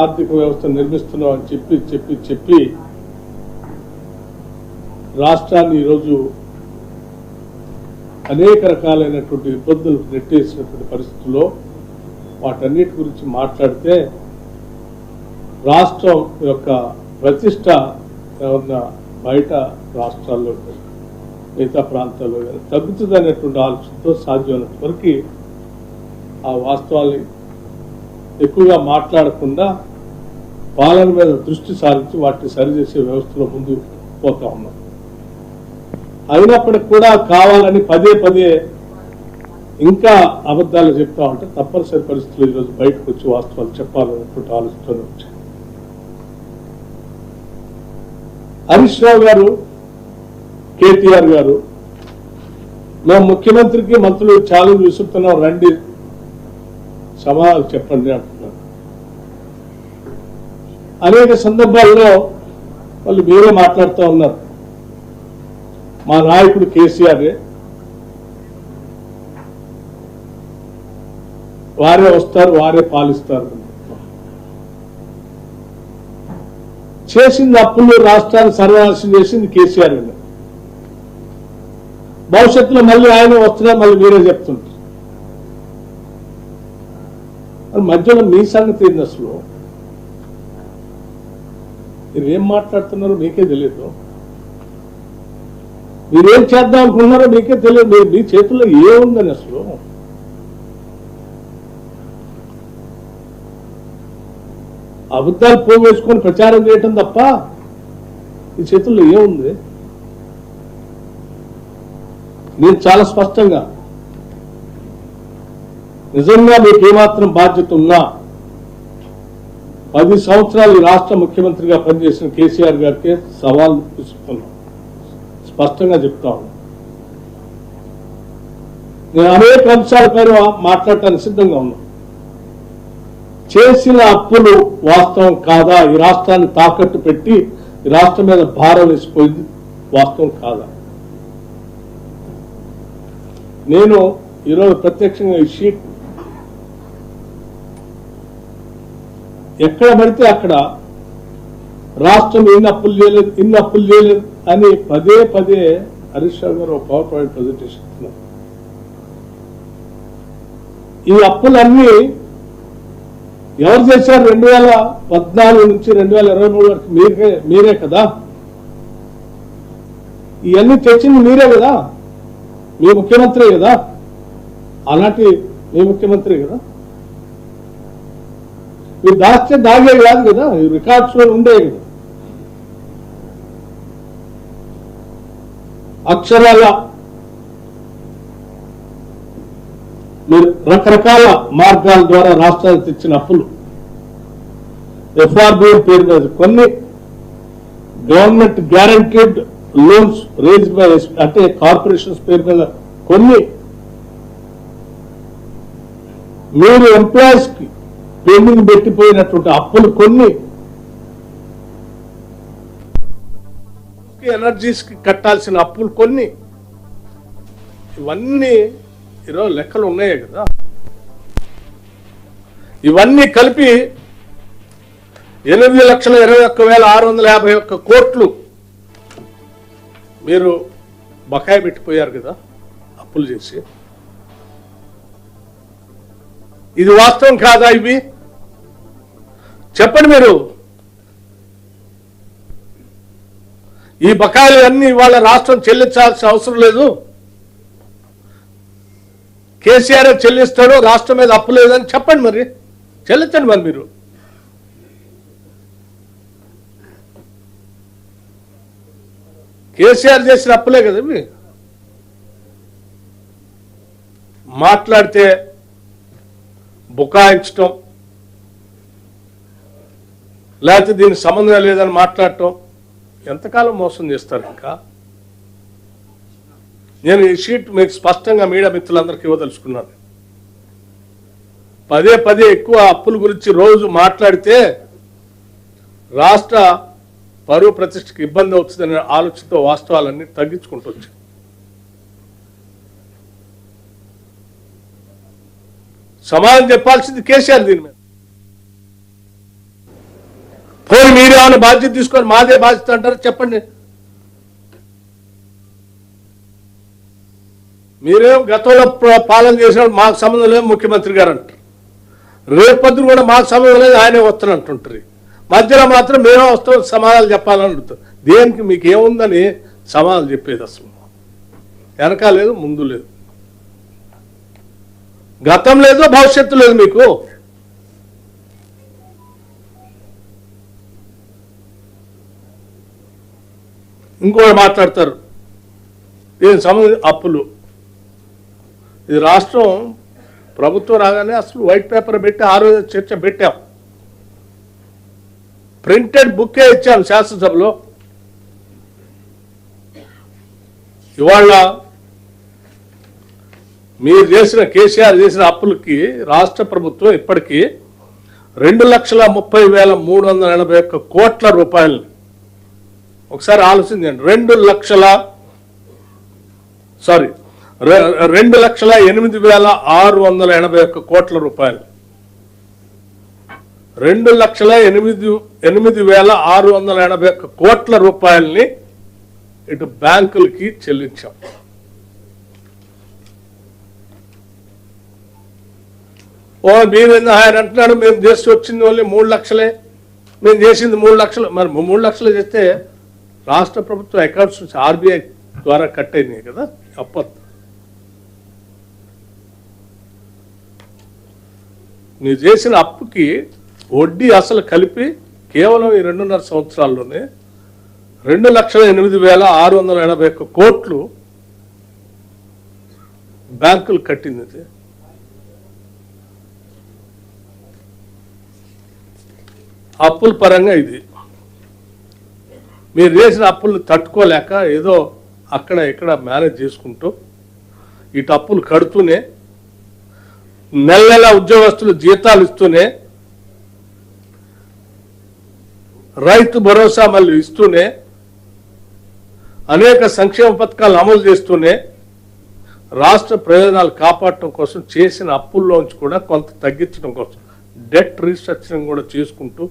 ఆర్థిక వ్యవస్థ నిర్మిస్తున్నాం అని చెప్పి రాష్ట్రాన్ని ఈరోజు అనేక రకాలైనటువంటి ఇబ్బందులు నెట్టేసినటువంటి పరిస్థితుల్లో వాటన్నిటి గురించి మాట్లాడితే రాష్ట్రం యొక్క ప్రతిష్ట ఏమన్నా బయట రాష్ట్రాల్లో మిగతా ప్రాంతాల్లో తగ్గుతుంది అనేటువంటి ఆలోచనతో సాధ్యమైనంత వరకు ఆ వాస్తవాన్ని ఎక్కువగా మాట్లాడకుండా పాలన మీద దృష్టి సారించి వాటిని సరిచేసే వ్యవస్థలో ముందు పోతా ఉన్నాం. అయినప్పటికి కూడా కావాలని పదే ఇంకా అబద్ధాలు చెప్తా ఉంటే తప్పనిసరి పరిస్థితులు ఈరోజు బయటకు వచ్చి వాస్తవాలు చెప్పాలన్నటువంటి ఆలోచనతో వచ్చాయి. హరీష్ రావు గారు, కేటీఆర్ గారు మేము ముఖ్యమంత్రికి మంత్రులు ఛాలెంజ్ విసురుతున్నాం, రండి సమాధానం చెప్పండి అంటున్నారు. అనేక సందర్భాల్లో వాళ్ళు మీరే మాట్లాడుతూ ఉన్నారు, మా నాయకుడు కేసీఆరే, వారే వస్తారు వారే పాలిస్తారు. చేసింది అప్పులు రాష్ట్రాన్ని సర్వనాశనం చేసింది కేసీఆర్. భవిష్యత్తులో మళ్ళీ ఆయన వస్తున్నా మళ్ళీ మీరే చెప్తుంటారు. మధ్యలో మీ సంగతి ఏంది? అసలు మీరు ఏం మాట్లాడుతున్నారో మీకే తెలియదు, మీరేం చేద్దాం అనుకున్నారో మీకే తెలియదు, మీ చేతుల్లో ఏముందని అసలు. అబద్ధాలు పోవేసుకొని ప్రచారం చేయటం తప్ప ఈ చేతుల్లో ఏముంది? నేను చాలా స్పష్టంగా నిజంగా మీకు ఏమాత్రం బాధ్యత ఉన్నా 10 సంవత్సరాలు రాష్ట్ర ముఖ్యమంత్రిగా పనిచేసిన కేసీఆర్ గారికి సవాల్ విసురుతున్నాం, స్పష్టంగా చెప్తా ఉన్నా. నేను అనేక అంశాలపైన మాట్లాడటానికి సిద్ధంగా ఉన్నా. చేసిన అప్పులు వాస్తవం కాదా? ఈ రాష్ట్రాన్ని తాకట్టు పెట్టి ఈ రాష్ట్రం మీద భారం వేసిపోయింది వాస్తవం కాదా? నేను ఈరోజు ప్రత్యక్షంగా ఈ షీట్ ఎక్కడ పడితే అక్కడ రాష్ట్రం ఇన్ని అప్పులు చేయలేదు అని పదే హరీష్ రావు గారు ఒక పవర్ పాయింట్ ప్రజెంటేషన్ ఇస్తున్నారు. ఈ అప్పులన్నీ ఎవరు చేశారు? 2014 నుంచి 2023 వరకు మీరే కదా. ఇవన్నీ తెచ్చింది మీరే కదా, మీ ముఖ్యమంత్రి కదా, అలాంటి మీ ముఖ్యమంత్రి కదా. మీరు దాస్తే దాగే కాదు కదా, రికార్డ్స్ లో ఉండే కదా. అక్షరాల మీరు రకరకాల మార్గాల ద్వారా రాష్ట్రానికి తెచ్చిన అప్పులు ఎఫ్ఆర్బిఎం పేరు మీద కొన్ని, government guaranteed loans range by అంటే కార్పొరేషన్స్ పేరు మీద కొన్ని, మీరు ఎంప్లాయీస్ కి పెండింగ్ పెట్టిపోయినటువంటి అప్పులు కొన్ని, ఎనర్జీస్ కి కట్టాల్సిన అప్పులు కొన్ని, ఇవన్నీ ఈరోజు లెక్కలు ఉన్నాయే కదా. ఇవన్నీ కలిపి 8,21,651 కోట్లు మీరు బకాయి పెట్టిపోయారు కదా అప్పులు చేసి. ఇది వాస్తవం కాదా? ఇవి చెప్పండి మీరు. ఈ బకాయిలు అన్ని ఇవాళ రాష్ట్రం చెల్లించాల్సిన అవసరం లేదు, కేసీఆర్ చెల్లిస్తాడు, రాష్ట్రం మీద అప్పు లేదని చెప్పండి, మరి చెల్లించండి. మరి మీరు కేసీఆర్ చేసిన అప్పులే కదా ఇవి. మాట్లాడితే బుకాయించటం, లేకపోతే దీనికి సంబంధం లేదని మాట్లాడటం ఎంతకాలం మోసం చేస్తారు? ఇంకా నేను ఈ షీట్ మీకు స్పష్టంగా మీడియా మిత్రులందరికీ ఇవ్వదలుచుకున్నాను. పదే ఎక్కువ అప్పుల గురించి రోజు మాట్లాడితే రాష్ట్ర పరువు ప్రతిష్టకి ఇబ్బంది అవుతుందనే ఆలోచనతో వాస్తవాలన్నీ తగ్గించుకుంటూ వచ్చాయి. సమాధానం చెప్పాల్సింది కేసీఆర్ దీని మీద. పోయి మీరేమైనా బాధ్యత తీసుకొని మాదే బాధ్యత అంటారు చెప్పండి. మీరేం గతంలో పాలన చేసినప్పుడు మాకు సంబంధం లేదు ముఖ్యమంత్రి గారు అంటారు, రేపొద్దు కూడా మాకు సంబంధం లేదు ఆయనే వస్తానంటుంటారు. మధ్యలో మాత్రం మేమే వస్తాం సమాధానం చెప్పాలని అడుగుతాం. దేనికి మీకు ఏముందని సమాధానం చెప్పేది? అసలు వెనక లేదు ముందు లేదు, గతం లేదు భవిష్యత్తు లేదు మీకు. ఇంకోటి మాట్లాడతారు దీనికి సంబంధించి అప్పులు. ఇది రాష్ట్రం ప్రభుత్వం రాగానే అసలు వైట్ పేపర్ పెట్టి ఆ రోజు చర్చ పెట్టాం, ప్రింటెడ్ బుక్కే ఇచ్చాం శాసనసభలో. ఇవాళ మీరు చేసిన కేసీఆర్ చేసిన అప్పులకి రాష్ట్ర ప్రభుత్వం ఇప్పటికీ 2,30,381 కోట్ల రూపాయలు. ఒకసారి ఆలోచించండి, 2,08,681 కోట్ల రూపాయలు. 2,08,681 కోట్ల రూపాయలని ఇటు బ్యాంకులకి చెల్లించాం. మీరు ఆయన అంటున్నాడు మేము చేసి వచ్చింది ఓన్లీ 3 లక్షలే, మేము చేసింది 3 లక్షలు. మరి 3 లక్షలు చేస్తే రాష్ట్ర ప్రభుత్వం అకౌంట్స్ నుంచి ఆర్బీఐ ద్వారా కట్ అయినాయి కదా అప్పు. మీరు చేసిన అప్పుకి వడ్డీ అసలు కలిపి కేవలం ఈ 2.5 సంవత్సరాల్లోనే 2,08,681 కోట్లు బ్యాంకులు కట్టింది. అప్పుల పరంగా ఇది మీరు చేసిన అప్పులు తట్టుకోలేక ఏదో అక్కడ ఇక్కడ మేనేజ్ చేసుకుంటూ ఇటు అప్పులు కడుతూనే నెల నెల ఉద్యోగస్తులు జీతాలు ఇస్తూనే రైతు భరోసా మళ్ళీ ఇస్తూనే అనేక సంక్షేమ పథకాలు అమలు చేస్తూనే రాష్ట్ర ప్రయోజనాలు కాపాడటం కోసం చేసిన అప్పుల్లోంచి కూడా కొంత తగ్గించడం కోసం డెట్ రీస్ట్రక్చరింగ్ కూడా చేసుకుంటూ